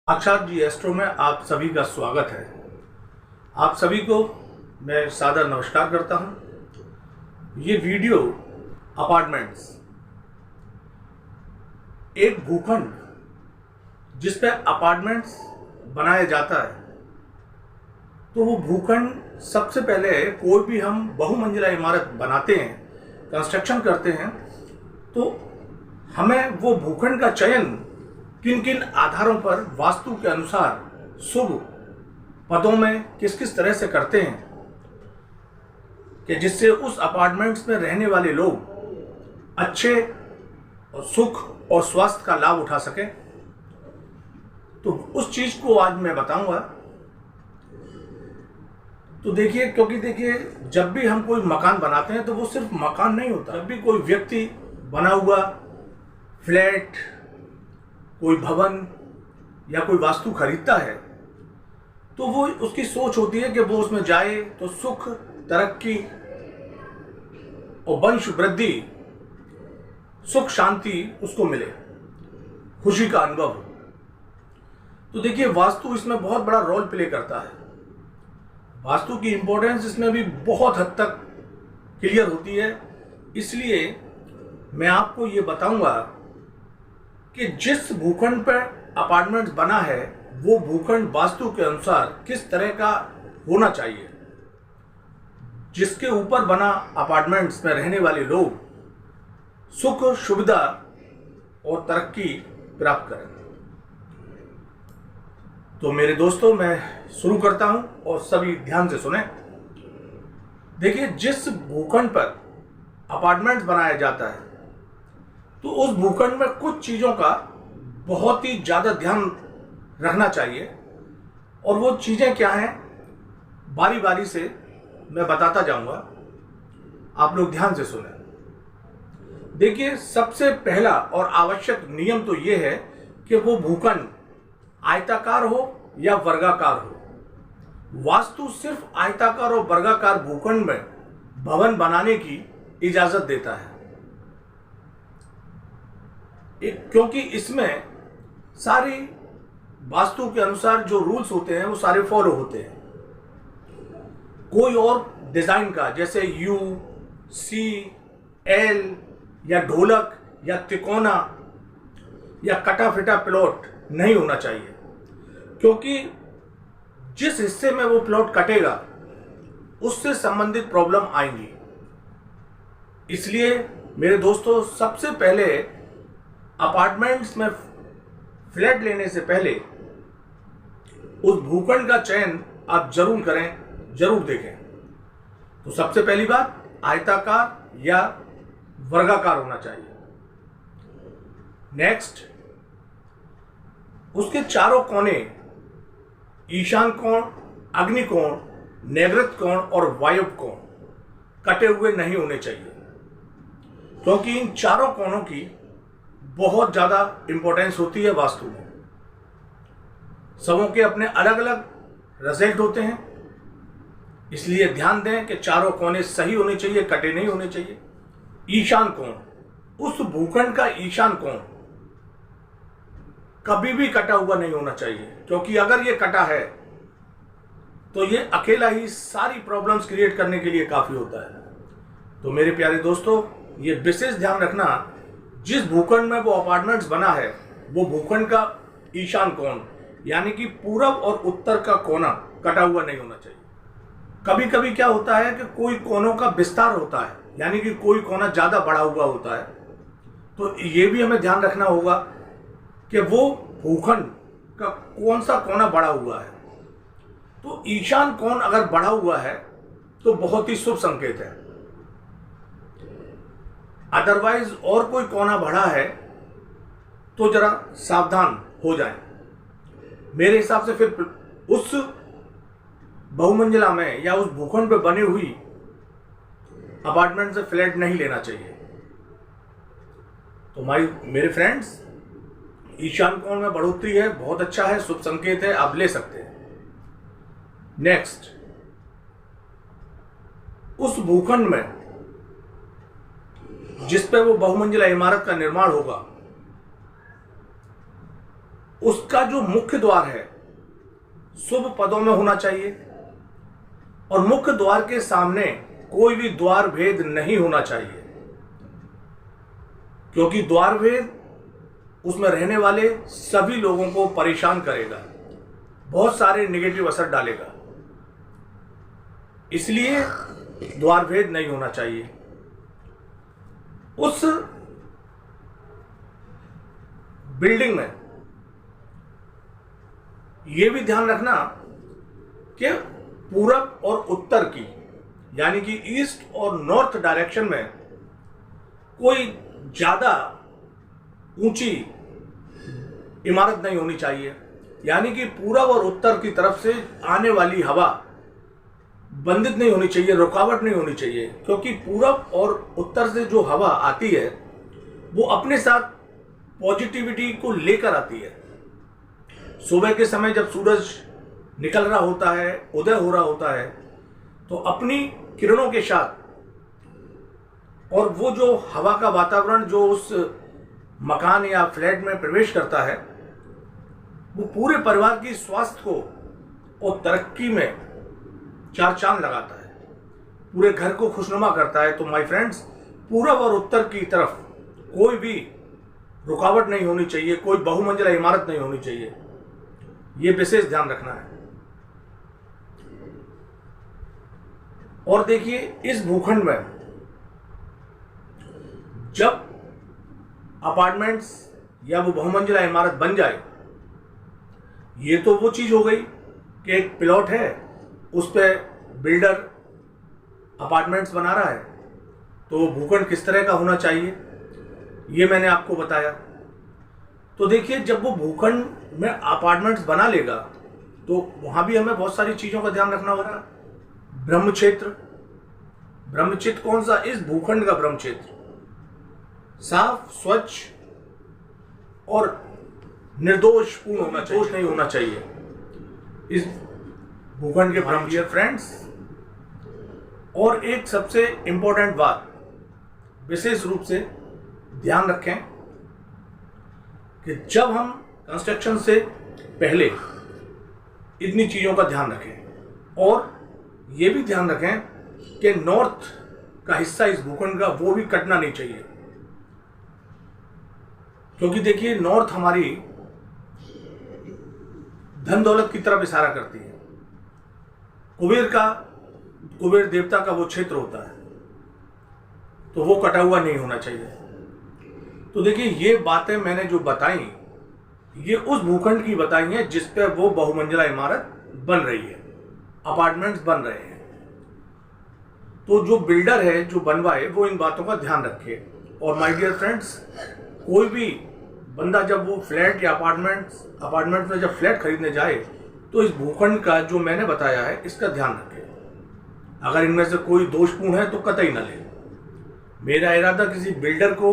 साक्षात जी एस्ट्रो में आप सभी का स्वागत है। आप सभी को मैं सादर नमस्कार करता हूं। ये वीडियो अपार्टमेंट्स, एक भूखंड जिस पे अपार्टमेंट्स बनाया जाता है, तो वो भूखंड सबसे पहले कोई भी हम बहुमंजिला इमारत बनाते हैं, कंस्ट्रक्शन करते हैं, तो हमें वो भूखंड का चयन किन किन आधारों पर वास्तु के अनुसार शुभ पदों में किस किस तरह से करते हैं कि जिससे उस अपार्टमेंट्स में रहने वाले लोग अच्छे और सुख और स्वास्थ्य का लाभ उठा सकें। तो उस चीज को आज मैं बताऊंगा। तो देखिए, क्योंकि देखिए, जब भी हम कोई मकान बनाते हैं तो वो सिर्फ मकान नहीं होता। जब भी कोई व्यक्ति बना हुआ फ्लैट, कोई भवन या कोई वास्तु खरीदता है, तो वो उसकी सोच होती है कि वो उसमें जाए तो सुख, तरक्की और वंश वृद्धि, सुख शांति उसको मिले, खुशी का अनुभव हो। तो देखिए, वास्तु इसमें बहुत बड़ा रोल प्ले करता है। वास्तु की इंपॉर्टेंस इसमें भी बहुत हद तक क्लियर होती है। इसलिए मैं आपको ये बताऊंगा कि जिस भूखंड पर अपार्टमेंट्स बना है, वो भूखंड वास्तु के अनुसार किस तरह का होना चाहिए, जिसके ऊपर बना अपार्टमेंट्स में रहने वाले लोग सुख, सुविधा और तरक्की प्राप्त करें। तो मेरे दोस्तों, मैं शुरू करता हूं और सभी ध्यान से सुने। देखिए, जिस भूखंड पर अपार्टमेंट्स बनाया जाता है, तो उस भूखंड में कुछ चीजों का बहुत ही ज्यादा ध्यान रखना चाहिए। और वो चीजें क्या हैं, बारी बारी से मैं बताता जाऊंगा, आप लोग ध्यान से सुने। देखिए, सबसे पहला और आवश्यक नियम तो ये है कि वो भूखंड आयताकार हो या वर्गाकार हो। वास्तु सिर्फ आयताकार और वर्गाकार भूखंड में भवन बनाने की इजाजत देता है, क्योंकि इसमें सारी वास्तु के अनुसार जो रूल्स होते हैं वो सारे फॉलो होते हैं। कोई और डिजाइन का, जैसे यू, सी, एल या ढोलक या तिकोना या कटा फिटा प्लॉट नहीं होना चाहिए, क्योंकि जिस हिस्से में वो प्लॉट कटेगा उससे संबंधित प्रॉब्लम आएंगी। इसलिए मेरे दोस्तों, सबसे पहले अपार्टमेंट्स में फ्लैट लेने से पहले उस भूखंड का चयन आप जरूर करें, जरूर देखें। तो सबसे पहली बात, आयताकार या वर्गाकार होना चाहिए। नेक्स्ट, उसके चारों कोने, ईशान कोण, अग्नि कोण, नैऋत्य कोण और वायव्य कोण कटे हुए नहीं होने चाहिए, क्योंकि इन चारों कोणों की बहुत ज्यादा इंपॉर्टेंस होती है वास्तु में। सबों के अपने अलग अलग रिजल्ट होते हैं, इसलिए ध्यान दें कि चारों कोने सही होने चाहिए, कटे नहीं होने चाहिए। ईशान कोण, उस भूखंड का ईशान कोण कभी भी कटा हुआ नहीं होना चाहिए, क्योंकि अगर ये कटा है तो ये अकेला ही सारी प्रॉब्लम्स क्रिएट करने के लिए काफी होता है। तो मेरे प्यारे दोस्तों, ये विशेष ध्यान रखना, जिस भूखंड में वो अपार्टमेंट्स बना है, वो भूखंड का ईशान कोण यानी कि पूरब और उत्तर का कोना कटा हुआ नहीं होना चाहिए। कभी कभी क्या होता है कि कोई कोनों का विस्तार होता है, यानी कि कोई कोना ज्यादा बड़ा हुआ होता है, तो ये भी हमें ध्यान रखना होगा कि वो भूखंड का कौन सा कोना बड़ा हुआ है। तो ईशान कोण अगर बड़ा हुआ है तो बहुत ही शुभ संकेत है। अदरवाइज और कोई कोना बढ़ा है तो जरा सावधान हो जाएं। मेरे हिसाब से फिर उस बहुमंजिला में या उस भूखंड पर बनी हुई अपार्टमेंट से फ्लैट नहीं लेना चाहिए। तो मेरे फ्रेंड्स, ईशान कोण में बढ़ोतरी है, बहुत अच्छा है, शुभ संकेत है, आप ले सकते हैं। नेक्स्ट, उस भूखंड में जिस पे वो बहुमंजिला इमारत का निर्माण होगा, उसका जो मुख्य द्वार है शुभ पदों में होना चाहिए और मुख्य द्वार के सामने कोई भी द्वार भेद नहीं होना चाहिए, क्योंकि द्वार भेद उसमें रहने वाले सभी लोगों को परेशान करेगा, बहुत सारे नेगेटिव असर डालेगा। इसलिए द्वार भेद नहीं होना चाहिए। उस बिल्डिंग में यह भी ध्यान रखना कि पूरब और उत्तर की, यानी कि ईस्ट और नॉर्थ डायरेक्शन में कोई ज्यादा ऊंची इमारत नहीं होनी चाहिए, यानी कि पूरब और उत्तर की तरफ से आने वाली हवा बंधित नहीं होनी चाहिए, रुकावट नहीं होनी चाहिए, क्योंकि पूरब और उत्तर से जो हवा आती है वो अपने साथ पॉजिटिविटी को लेकर आती है। सुबह के समय जब सूरज निकल रहा होता है, उदय हो रहा होता है, तो अपनी किरणों के साथ और वो जो हवा का वातावरण जो उस मकान या फ्लैट में प्रवेश करता है वो पूरे परिवार की स्वास्थ्य को और तरक्की में चार चांद लगाता है, पूरे घर को खुशनुमा करता है। तो माय फ्रेंड्स, पूरब और उत्तर की तरफ कोई भी रुकावट नहीं होनी चाहिए, कोई बहुमंजिला इमारत नहीं होनी चाहिए, ये विशेष ध्यान रखना है। और देखिए, इस भूखंड में जब अपार्टमेंट्स या वो बहुमंजिला इमारत बन जाए, ये तो वो चीज हो गई कि एक प्लॉट है, उस पे बिल्डर अपार्टमेंट्स बना रहा है, तो भूखंड किस तरह का होना चाहिए ये मैंने आपको बताया। तो देखिए, जब वो भूखंड में अपार्टमेंट्स बना लेगा तो वहां भी हमें बहुत सारी चीजों का ध्यान रखना होगा। ब्रह्म क्षेत्र, ब्रह्म क्षेत्र कौन सा? इस भूखंड का ब्रह्म क्षेत्र साफ, स्वच्छ और निर्दोष पूर्ण होना चाहिए, दोष नहीं होना चाहिए इस भूखंड के ब्रह्म क्षेत्र फ्रेंड्स। और एक सबसे इंपॉर्टेंट बात विशेष रूप से ध्यान रखें कि जब हम कंस्ट्रक्शन से पहले इतनी चीजों का ध्यान रखें और ये भी ध्यान रखें कि नॉर्थ का हिस्सा इस भूखंड का वो भी कटना नहीं चाहिए, क्योंकि देखिए नॉर्थ हमारी धन दौलत की तरफ इशारा करती है। कुबेर देवता का वो क्षेत्र होता है, तो वो कटा हुआ नहीं होना चाहिए। तो देखिए, ये बातें मैंने जो बताई ये उस भूखंड की बताई हैं जिस पे वो बहुमंजिला इमारत बन रही है, अपार्टमेंट्स बन रहे हैं। तो जो बिल्डर है, जो बनवाए, वो इन बातों का ध्यान रखे। और माय डियर फ्रेंड्स, कोई भी बंदा जब वो फ्लैट या अपार्टमेंट में जब फ्लैट खरीदने जाए तो इस भूखंड का जो मैंने बताया है इसका ध्यान रखें। अगर इनमें से कोई दोषपूर्ण है तो कतई न ले। मेरा इरादा किसी बिल्डर को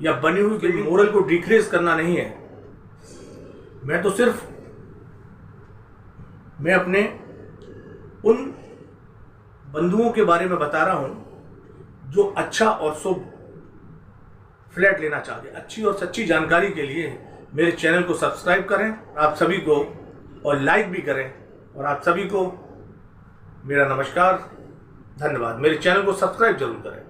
या बनी हुई बिल्डिंग मोरल को डिक्रीज करना नहीं है। मैं अपने उन बंधुओं के बारे में बता रहा हूं जो अच्छा और शुभ फ्लैट लेना चाहते हैं। अच्छी और सच्ची जानकारी के लिए मेरे चैनल को सब्सक्राइब करें आप सभी को, और लाइक भी करें। और आप सभी को मेरा नमस्कार, धन्यवाद। मेरे चैनल को सब्सक्राइब जरूर करें।